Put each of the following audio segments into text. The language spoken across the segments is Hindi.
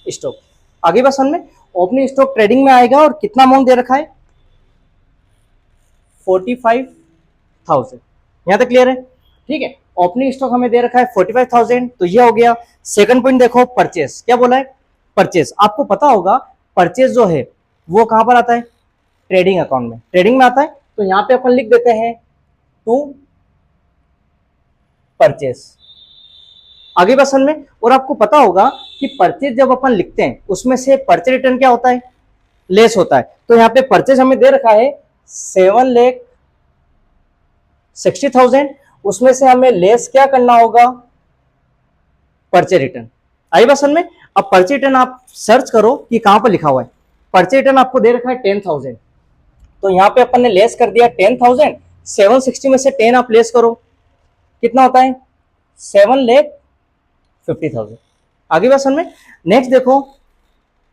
स्टॉक। आगे बात समझ में, ओपनिंग स्टॉक ट्रेडिंग में आएगा और कितना अमाउंट दे रखा है 45,000। यहां तक क्लियर है? ठीक है, ओपनिंग स्टॉक हमें दे रखा है 45,000, तो ये हो गया। सेकंड पॉइंट देखो, परचेस। क्या बोला है? परचेस। आपको पता होगा परचेस जो है वो कहां पर आता है? ट्रेडिंग अकाउंट में, ट्रेडिंग में आता है। तो यहां पे अपन लिख देते हैं टू परचेस। आगे बात समझ में। और आपको पता होगा कि परचेज जब अपन लिखते हैं उसमें से परचेज रिटर्न क्या होता है? लेस होता है। तो यहाँ पे परचेज हमें दे रखा है 7,60,000, उसमें से हमें लेस क्या करना होगा? Purchase return. आई बात समझ में। अब परचेज रिटर्न आप सर्च करो कि कहां पर लिखा हुआ है। परचेज रिटर्न आपको दे रखा है 10,000, तो यहाँ पे अपन ने लेस कर दिया 10,000। 760 में से 10 आप लेस करो, कितना होता है? 7,50,000। आगे बात समझ में। नेक्स्ट देखो,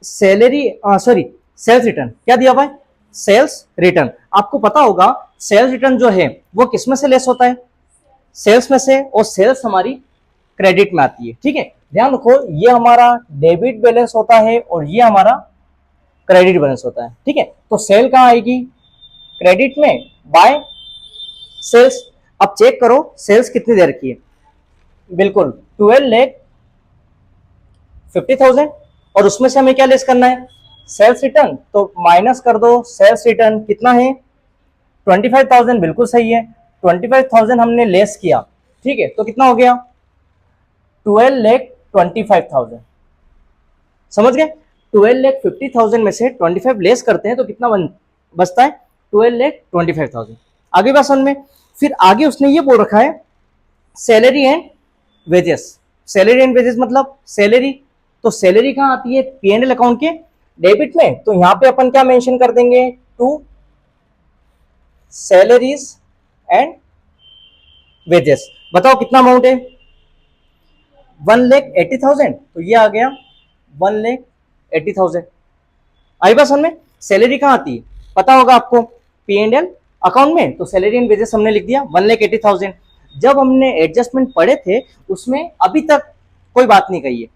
सैलरी सॉरी सेल्स रिटर्न। क्या दिया हुआ है? Sales return. आपको पता होगा सेल्स रिटर्न जो है वो किस में से लेस होता है? सेल्स में से, और सेल्स हमारी क्रेडिट में आती है। ठीक है, ध्यान रखो, ये हमारा डेबिट बैलेंस होता है और ये हमारा क्रेडिट बैलेंस होता है। ठीक है, तो सेल कहां आएगी? क्रेडिट में, बाय सेल्स। अब चेक करो सेल्स कितनी दे रखी है। बिल्कुल 12,50,000, और उसमें से हमें क्या लेस करना है? Sales return. तो माइनस कर दो सेल्स रिटर्न, कितना है? 25,000। बिल्कुल सही है, 25,000 हमने लेस किया। ठीक है, तो कितना हो गया? 12,25,000। समझ गए? 12,50,000 में से 25 लेस करते हैं तो कितना बचता है? 12,25,000। आगे बात समझ में। फिर आगे उसने ये बोल रखा है salary and wages. Salary and wages मतलब सैलरी। तो सैलरी कहां आती है? P&L अकाउंट के डेबिट में। तो यहां पे अपन क्या मेंशन कर देंगे? To salaries and wages. बताओ कितना अमाउंट है? 1,80,000, तो ये आ गया 1,80,000। आई बात समझ में। सैलरी कहां आती है पता होगा आपको? P&L अकाउंट में। तो सैलरी एंड वेजेस हमने लिख दिया 1,80,000। जब हमने एडजस्टमेंट पढ़े थे उसमें अभी तक कोई बात नहीं कही है।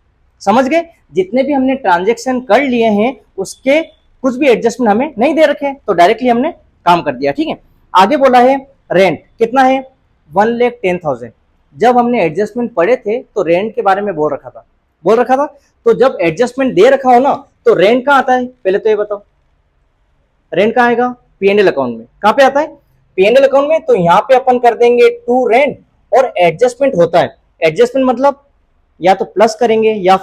समझ गए? जितने भी हमने ट्रांजेक्शन कर लिए हैं उसके कुछ भी एडजस्टमेंट हमें नहीं दे रखे, तो डायरेक्टली हमने काम कर दिया। ठीक है, आगे बोला है रेंट कितना है? 1,10,000। जब हमने एडजस्टमेंट पढ़े थे तो रेंट के बारे में बोल रखा था। तो जब एडजस्टमेंट दे रखा हो ना, तो रेंट कहां आता है पहले तो ये बताओ? रेंट कहां आएगा? P&L अकाउंट में। कहां पे आता है? P&L अकाउंट में। तो यहां पे अपन कर देंगे टू रेंट, और एडजस्टमेंट होता है। एडजस्टमेंट मतलब या तो प्लस करेंगे या